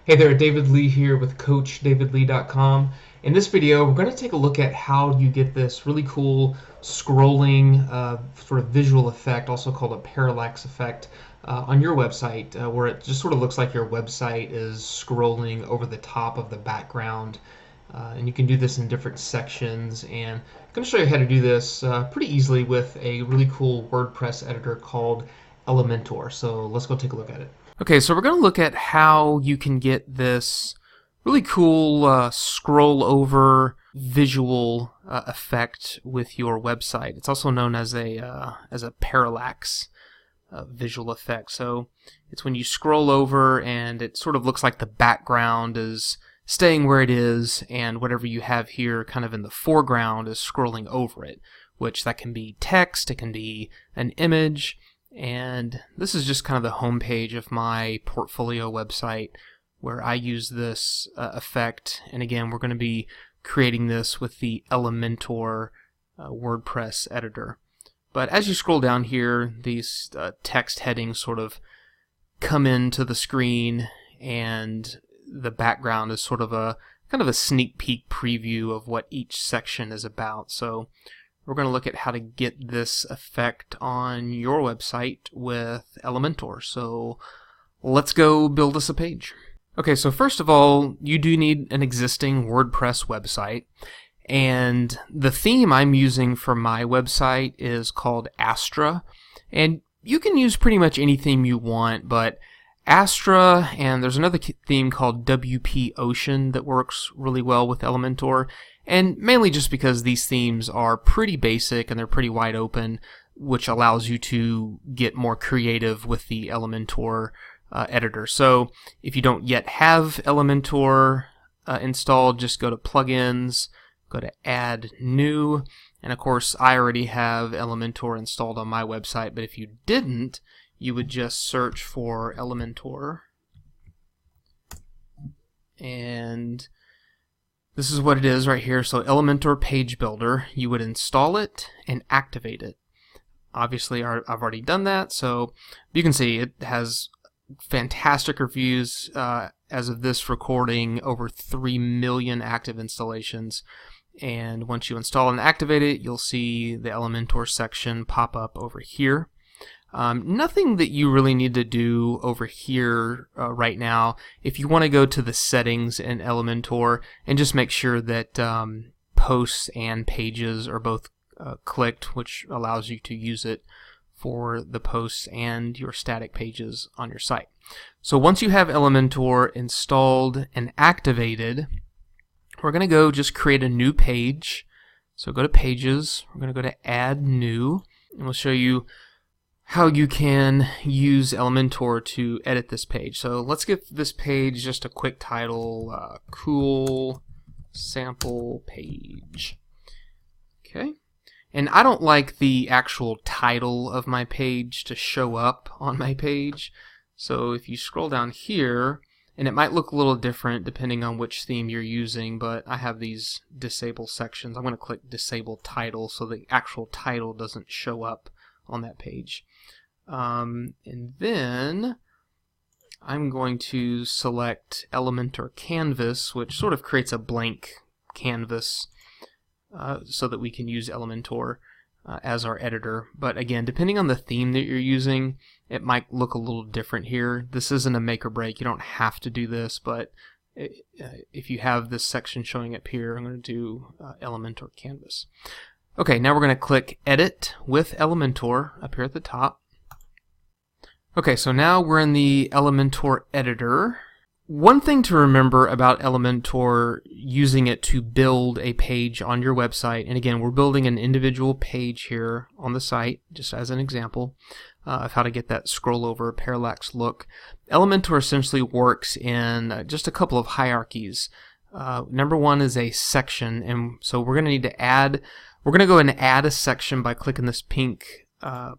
Hey there, David Lee here with CoachDavidLee.com. In this video, we're going to take a look at how you get this really cool scrolling sort of visual effect, also called a parallax effect, on your website, where it just sort of looks like your website is scrolling over the top of the background. And you can do this in different sections. And I'm going to show you how to do this pretty easily with a really cool WordPress editor called Elementor. So let's go take a look at it. Okay, so we're going to look at how you can get this really cool scroll over visual effect with your website. It's also known as a parallax visual effect. So it's when you scroll over and it sort of looks like the background is staying where it is, and whatever you have here kind of in the foreground is scrolling over it, which that can be text, it can be an image. And this is just kind of the home page of my portfolio website where I use this effect. And again, we're going to be creating this with the Elementor WordPress editor. But as you scroll down here, these text headings sort of come into the screen, and the background is sort of a kind of a sneak peek preview of what each section is about. So we're going to look at how to get this effect on your website with Elementor. So let's go build us a page. Okay, so first of all, you do need an existing WordPress website. And the theme I'm using for my website is called Astra. And you can use pretty much any theme you want, but Astra, and there's another theme called WP Ocean that works really well with Elementor. And mainly just because these themes are pretty basic and they're pretty wide open, which allows you to get more creative with the Elementor editor. So if you don't yet have Elementor installed, just go to Plugins, go to Add New, and of course I already have Elementor installed on my website, but if you didn't, you would just search for Elementor, and this is what it is right here. So Elementor Page Builder, you would install it and activate it. Obviously I've already done that, so you can see it has fantastic reviews. As of this recording, over 3 million active installations. And once you install and activate it, you'll see the Elementor section pop up over here. Nothing that you really need to do over here right now. If you want to go to the settings in Elementor and just make sure that posts and pages are both clicked, which allows you to use it for the posts and your static pages on your site. So once you have Elementor installed and activated, we're going to go just create a new page. So go to Pages, we're going to go to Add New, and we'll show you how you can use Elementor to edit this page. So let's give this page just a quick title, Cool Sample Page. Okay. And I don't like the actual title of my page to show up on my page. So if you scroll down here, and it might look a little different depending on which theme you're using, but I have these disable sections. I'm going to click Disable Title so the actual title doesn't show up on that page. And then I'm going to select Elementor Canvas, which sort of creates a blank canvas so that we can use Elementor as our editor. But again, depending on the theme that you're using, it might look a little different here. This isn't a make or break. You don't have to do this, but if you have this section showing up here, I'm going to do Elementor Canvas. Okay, now we're going to click Edit with Elementor up here at the top. Okay, so now we're in the Elementor editor. One thing to remember about Elementor, using it to build a page on your website, and again, we're building an individual page here on the site, just as an example of how to get that scroll over parallax look. Elementor essentially works in just a couple of hierarchies. Number one is a section, and so we're going to need to add, we're going to go and add a section by clicking this pink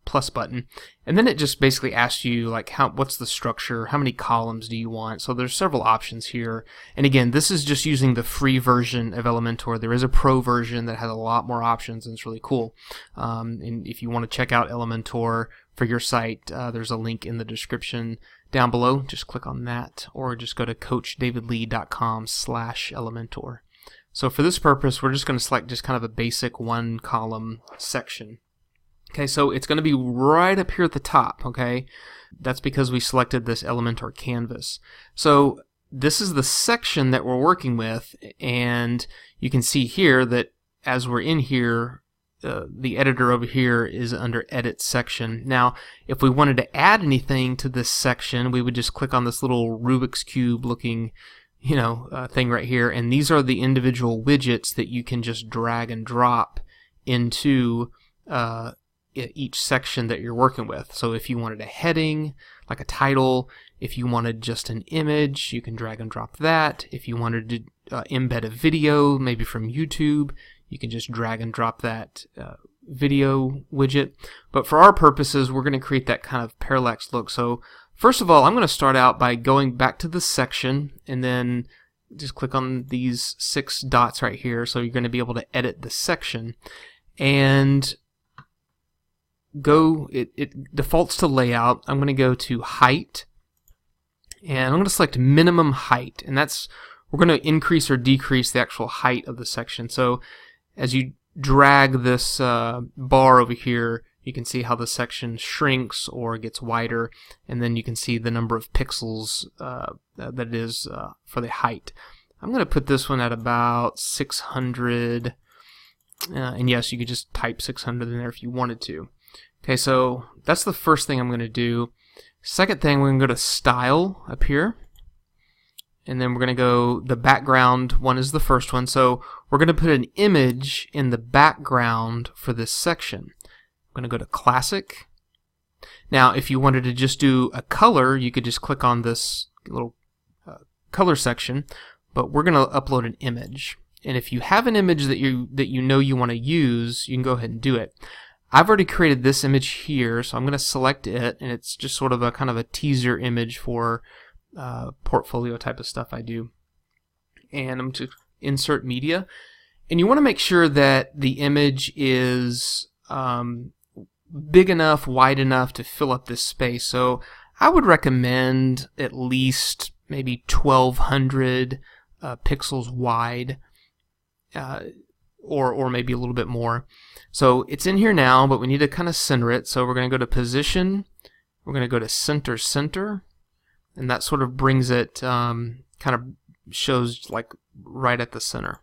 plus button, and then it just basically asks you like what's the structure, how many columns do you want. So there's several options here, and again, this is just using the free version of Elementor. There is a pro version that has a lot more options, and it's really cool. And if you want to check out Elementor for your site, there's a link in the description down below. Just click on that, or just go to coachdavidlee.com/Elementor. So for this purpose, we're just going to select just kind of a basic one column section. Okay, so it's going to be right up here at the top, okay? That's because we selected this Elementor canvas. So this is the section that we're working with, and you can see here that as we're in here, the editor over here is under Edit Section. Now, if we wanted to add anything to this section, we would just click on this little Rubik's Cube looking thing right here, and these are the individual widgets that you can just drag and drop into each section that you're working with. So if you wanted a heading, like a title, if you wanted just an image, you can drag and drop that. If you wanted to embed a video, maybe from YouTube, you can just drag and drop that video widget. But for our purposes, we're going to create that kind of parallax look. So first of all, I'm going to start out by going back to the section and then just click on these 6 dots right here. So you're going to be able to edit the section, and it defaults to layout. I'm going to go to height, and I'm going to select minimum height, and we're going to increase or decrease the actual height of the section. So as you drag this bar over here, you can see how the section shrinks or gets wider, and then you can see the number of pixels that it is for the height. I'm going to put this one at about 600, and yes, you could just type 600 in there if you wanted to. Okay, so that's the first thing I'm going to do. Second thing, we're going to go to Style up here, and then we're going to go, the background one is the first one, so we're going to put an image in the background for this section. I'm going to go to Classic. Now, if you wanted to just do a color, you could just click on this little color section, but we're going to upload an image. And if you have an image that you know you want to use, you can go ahead and do it. I've already created this image here, so I'm going to select it, and it's just sort of a kind of a teaser image for portfolio type of stuff I do. And I'm going to insert media, and you want to make sure that the image is big enough, wide enough to fill up this space. So I would recommend at least maybe 1200 pixels wide, or maybe a little bit more. So it's in here now, but we need to kind of center it. So we're going to go to Position, we're going to go to Center, and that sort of brings it, kind of shows like right at the center.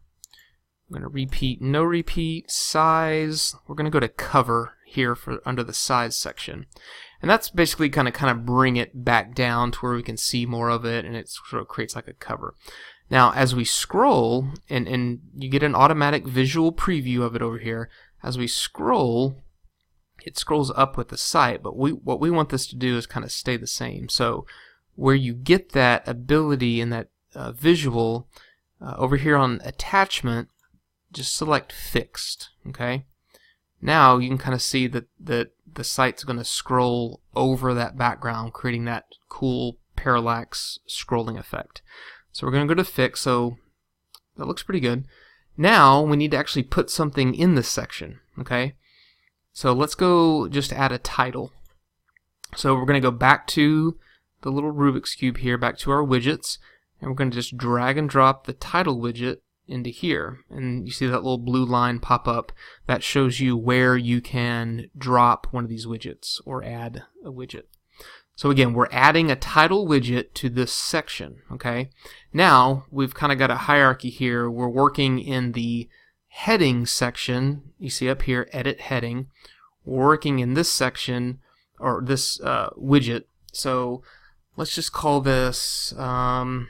I'm going to repeat, no repeat, size. We're going to go to Cover here for under the size section. And that's basically kind of bring it back down to where we can see more of it, and it sort of creates like a cover. Now, as we scroll, and you get an automatic visual preview of it over here, as we scroll, it scrolls up with the site, but what we want this to do is kind of stay the same. So where you get that ability and that visual, over here on Attachment, just select Fixed, okay? Now you can kind of see that the site's going to scroll over that background, creating that cool parallax scrolling effect. So we're going to go to Fix, so that looks pretty good. Now we need to actually put something in this section, okay? So let's go just add a title. So we're going to go back to the little Rubik's Cube here, back to our widgets, and we're going to just drag and drop the title widget into here. And you see that little blue line pop up. That shows you where you can drop one of these widgets or add a widget. So again, we're adding a title widget to this section, okay? Now, we've kind of got a hierarchy here. We're working in the heading section. You see up here, Edit Heading. We're working in this section, or this widget. So let's just call this My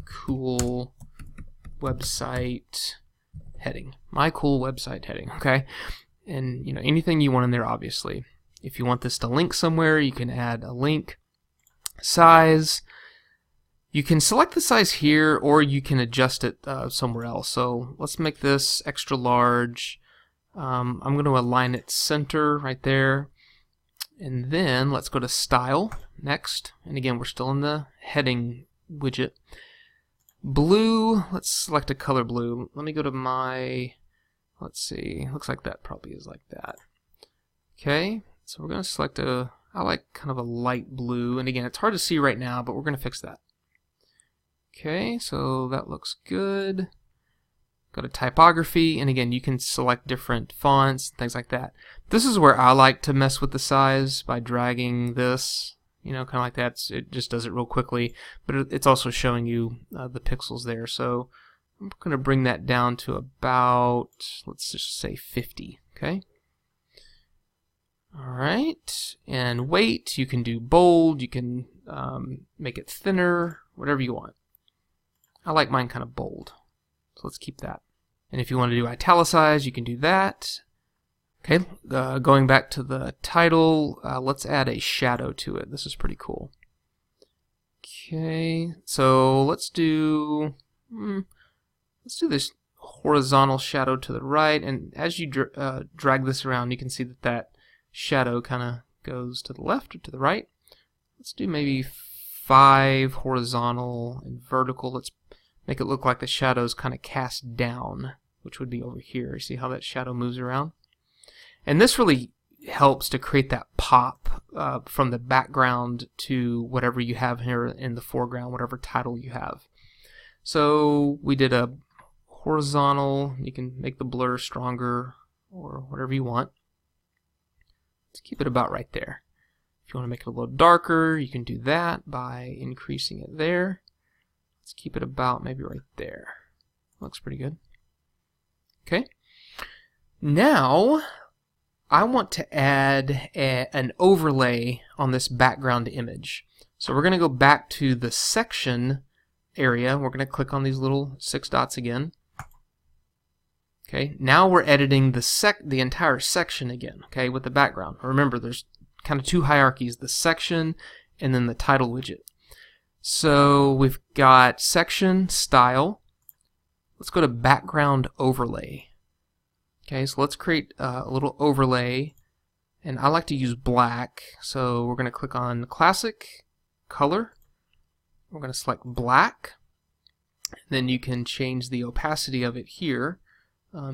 Cool Website Heading. My Cool Website Heading, okay? And anything you want in there, obviously. If you want this to link somewhere, you can add a link. Size, you can select the size here, or you can adjust it somewhere else. So let's make this extra large. I'm going to align it center right there. And then let's go to Style next. And again, we're still in the heading widget. Blue, let's select a color blue. Let me go to let's see, looks like that probably is like that. Okay. So we're going to select a I like kind of a light blue, and again, it's hard to see right now, but we're going to fix that. Okay, so that looks good. Go to typography, and again, you can select different fonts, things like that. This is where I like to mess with the size by dragging this, kind of like that. It just does it real quickly, but it's also showing you the pixels there. So I'm going to bring that down to about, let's just say 50, okay? All right, and weight, you can do bold, you can make it thinner, whatever you want. I like mine kind of bold, so let's keep that. And if you want to do italicize, you can do that. Okay, going back to the title, let's add a shadow to it. This is pretty cool. Okay, so let's do this horizontal shadow to the right, and as you drag this around, you can see that shadow kind of goes to the left or to the right. Let's do maybe 5 horizontal and vertical. Let's make it look like the shadow's kind of cast down, which would be over here. See how that shadow moves around? And this really helps to create that pop from the background to whatever you have here in the foreground, whatever title you have. So we did a horizontal. You can make the blur stronger or whatever you want. Let's keep it about right there. If you want to make it a little darker, you can do that by increasing it there. Let's keep it about maybe right there. Looks pretty good. Okay. Now, I want to add an overlay on this background image. So we're going to go back to the section area. We're going to click on these little 6 dots again. Okay, now we're editing the entire section again, okay, with the background. Remember, there's kind of 2 hierarchies, the section and then the title widget. So we've got section, style. Let's go to background overlay. Okay, so let's create a little overlay, and I like to use black, so we're going to click on classic, color. We're going to select black. Then you can change the opacity of it here.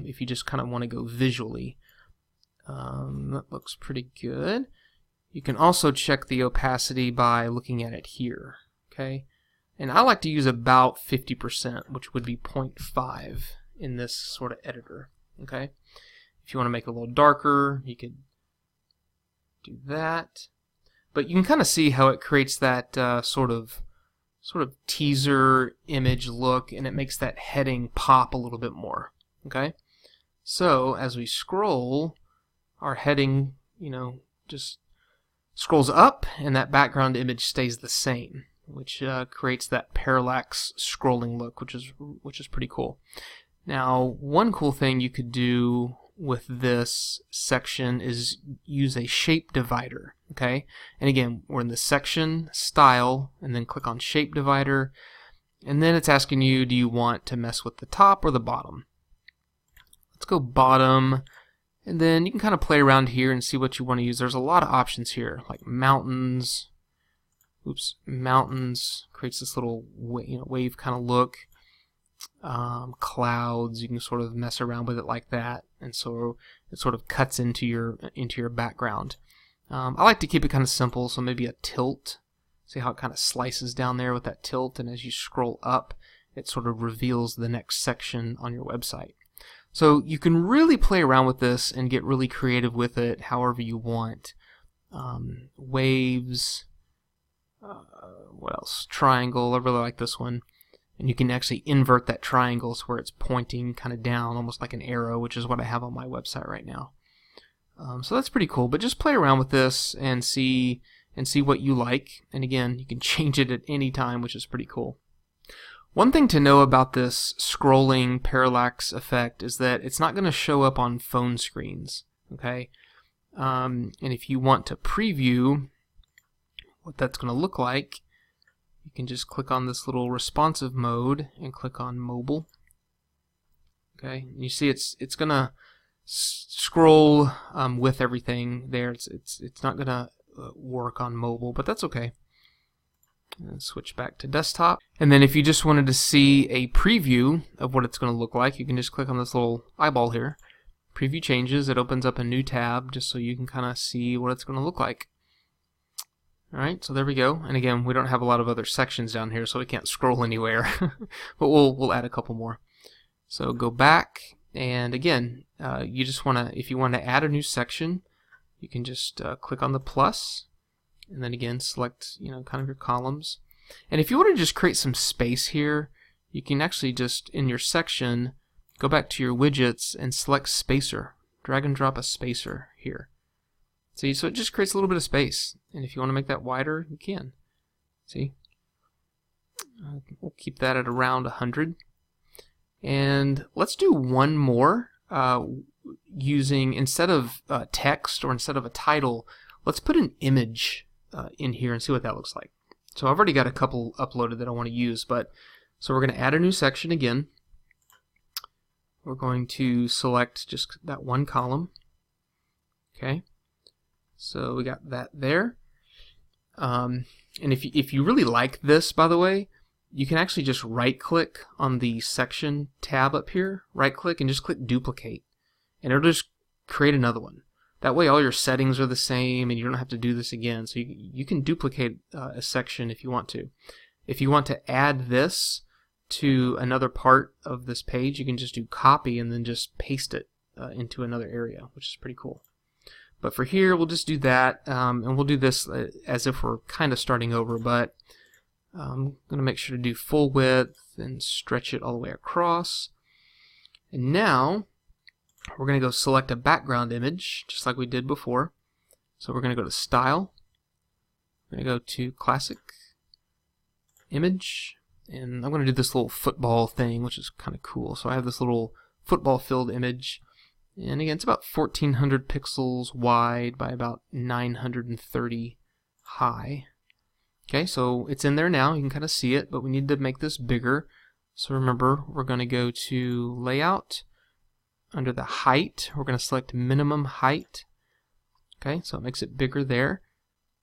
If you just kind of want to go visually. That looks pretty good. You can also check the opacity by looking at it here. Okay, and I like to use about 50%, which would be 0.5 in this sort of editor. Okay, if you want to make it a little darker, you could do that. But you can kind of see how it creates that sort of teaser image look, and it makes that heading pop a little bit more. Okay, so as we scroll, our heading, just scrolls up, and that background image stays the same, which creates that parallax scrolling look, which is pretty cool. Now, one cool thing you could do with this section is use a shape divider. Okay, and again, we're in the section, style, and then click on shape divider, and then it's asking you, do you want to mess with the top or the bottom? Let's go bottom, and then you can kind of play around here and see what you want to use. There's a lot of options here, like mountains. Mountains creates this little wave kind of look. Clouds, you can sort of mess around with it like that, and so it sort of cuts into your background. I like to keep it kind of simple, so maybe a tilt. See how it kind of slices down there with that tilt, and as you scroll up, it sort of reveals the next section on your website. So you can really play around with this and get really creative with it however you want. Waves, what else? Triangle, I really like this one. And you can actually invert that triangle so where it's pointing kind of down, almost like an arrow, which is what I have on my website right now. So that's pretty cool, but just play around with this and see what you like. And again, you can change it at any time, which is pretty cool. One thing to know about this scrolling parallax effect is that it's not going to show up on phone screens, okay? And if you want to preview what that's going to look like, you can just click on this little responsive mode and click on mobile. Okay, and you see it's going to scroll with everything there. It's not going to work on mobile, but that's okay. And switch back to desktop. And then if you just wanted to see a preview of what it's going to look like, you can just click on this little eyeball here. Preview changes. It opens up a new tab just so you can kind of see what it's going to look like. Alright, so there we go. And again, we don't have a lot of other sections down here, so we can't scroll anywhere. But we'll add a couple more. So go back, and again, you just want to, if you want to add a new section, you can just click on the plus, and then again select, kind of your columns. And if you want to just create some space here, you can actually just, in your section, go back to your widgets and select spacer. Drag and drop a spacer here. See, so it just creates a little bit of space. And if you want to make that wider, you can. See? We'll keep that at around 100. And let's do one more using, instead of text or instead of a title, let's put an image in here and see what that looks like. So I've already got a couple uploaded that I want to use, but so we're going to add a new section again. We're going to select just that one column. Okay. So we got that there. And if you really like this, by the way, you can actually just right-click on the section tab up here, right-click, and just click duplicate. And it'll just create another one. That way all your settings are the same, and you don't have to do this again. So you can duplicate a section if you want to. If you want to add this to another part of this page, you can just do copy and then just paste it into another area, which is pretty cool. But for here, we'll just do that, and we'll do this as if we're kind of starting over, but I'm going to make sure to do full width and stretch it all the way across. And now, we're going to go select a background image, just like we did before. So we're going to go to Style, we're going to go to Classic, Image, and I'm going to do this little football thing, which is kind of cool. So I have this little football-filled image. And again, it's about 1400 pixels wide by about 930 high. Okay, so it's in there now. You can kind of see it, but we need to make this bigger. So remember, we're going to go to Layout. Under the height, we're going to select minimum height. Okay, so it makes it bigger there.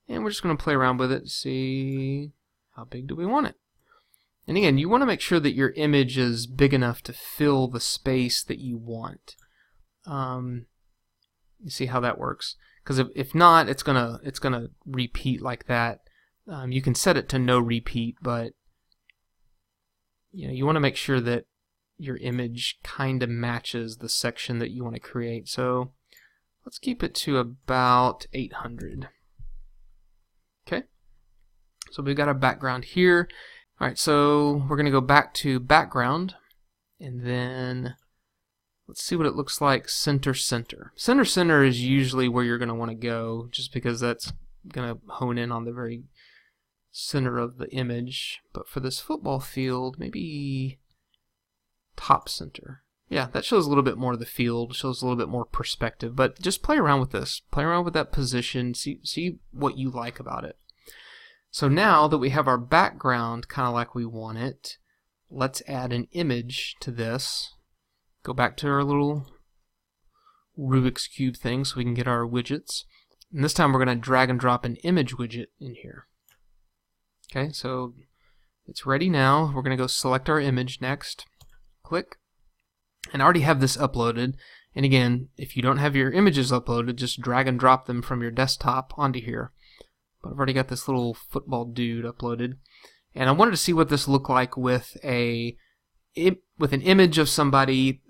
And we're just going to play around with it to see how big do we want it. And again, you want to make sure that your image is big enough to fill the space that you want. You see how that works? Because if not, it's gonna repeat like that. You can set it to no repeat, but you want to make sure that your image kind of matches the section that you want to create. So let's keep it to about 800. Okay. So we've got our background here. All right. So we're gonna go back to background, and then let's see what it looks like center. Center is usually where you're going to want to go, just because that's going to hone in on the very center of the image. But for this football field, maybe top center. Yeah, that shows a little bit more of the field, shows a little bit more perspective. But just play around with this. Play around with that position. See what you like about it. So now that we have our background kind of like we want it, let's add an image to this. Go back to our little Rubik's Cube thing so we can get our widgets. And this time we're going to drag and drop an image widget in here. Okay, so it's ready now. We're going to go select our image next. Click. And I already have this uploaded. And again, if you don't have your images uploaded, just drag and drop them from your desktop onto here. But I've already got this little football dude uploaded. And I wanted to see what this looked like with an image of somebody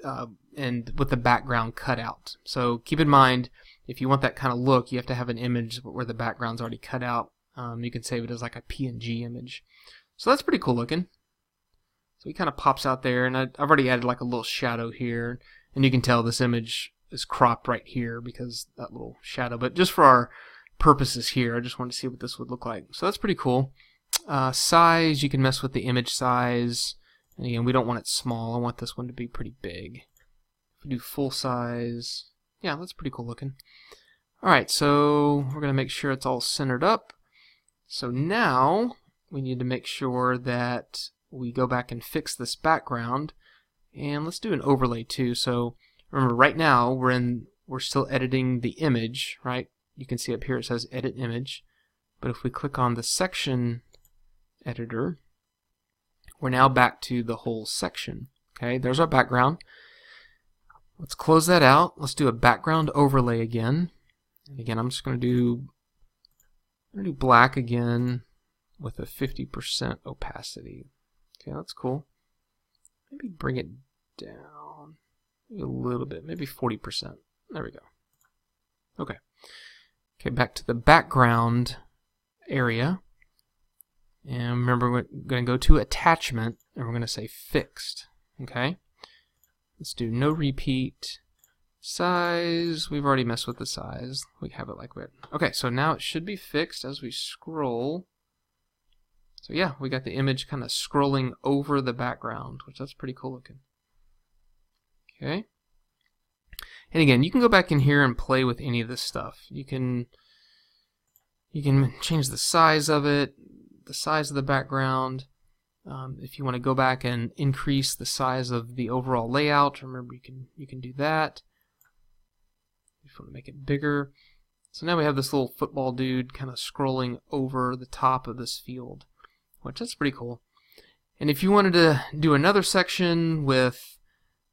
and with the background cut out. So keep in mind, if you want that kind of look, you have to have an image where the background's already cut out. You can save it as like a PNG image. So that's pretty cool looking. So he kind of pops out there, and I've already added like a little shadow here, and you can tell this image is cropped right here because that little shadow. But just for our purposes here, I just wanted to see what this would look like. So that's pretty cool. Size, you can mess with the image size. And again, we don't want it small. I want this one to be pretty big. If we do full size, yeah, that's pretty cool looking. Alright, so we're going to make sure it's all centered up. So now we need to make sure that we go back and fix this background. And let's do an overlay too. So remember, right now we're still editing the image, right? You can see up here it says edit image. But if we click on the section editor, we're now back to the whole section. Okay, there's our background. Let's close that out. Let's do a background overlay again. And again, I'm just going to do I'm going to do black again with a 50% opacity. Okay, that's cool. Maybe bring it down maybe a little bit, maybe 40%. There we go. Okay. Okay, back to the background area. And remember, we're going to go to attachment, and we're going to say fixed. Okay. Let's do no repeat. Size, we've already messed with the size. We have it like that. Okay, so now it should be fixed as we scroll. So yeah, we got the image kind of scrolling over the background, which that's pretty cool looking. Okay. And again, you can go back in here and play with any of this stuff. You can change the size of it, the size of the background. If you want to go back and increase the size of the overall layout, remember you can do that. If you want to make it bigger. So now we have this little football dude kind of scrolling over the top of this field, which that's pretty cool. And if you wanted to do another section with,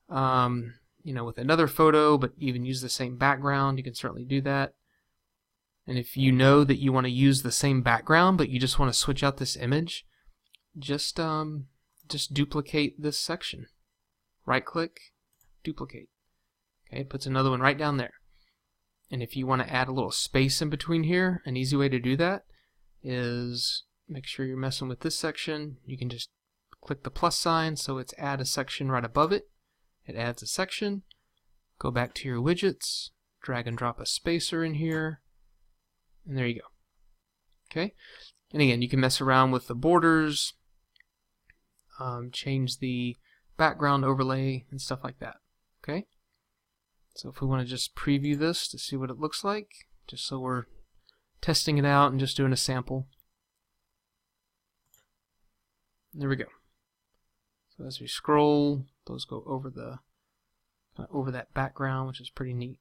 with another photo, but even use the same background, you can certainly do that. And if you know that you want to use the same background, but you just want to switch out this image, just duplicate this section. Right-click, duplicate. Okay, it puts another one right down there. And if you want to add a little space in between here, an easy way to do that is make sure you're messing with this section. You can just click the plus sign so it's add a section right above it. It adds a section. Go back to your widgets, drag and drop a spacer in here, and there you go. Okay, and again, you can mess around with the borders, change the background overlay and stuff like that. Okay, so if we want to just preview this to see what it looks like, just so we're testing it out and just doing a sample. There we go. So as we scroll, those go over that background, which is pretty neat.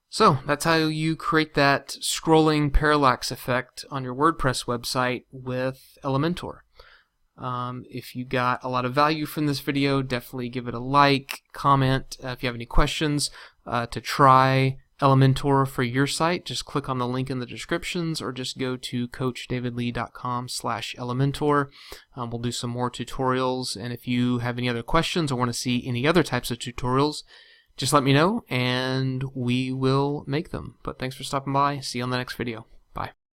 So that's how you create that scrolling parallax effect on your WordPress website with Elementor. If you got a lot of value from this video, definitely give it a like, comment. If you have any questions to try Elementor for your site, just click on the link in the descriptions or just go to coachdavidlee.com/Elementor. We'll do some more tutorials, and if you have any other questions or want to see any other types of tutorials, just let me know and we will make them. But thanks for stopping by. See you on the next video.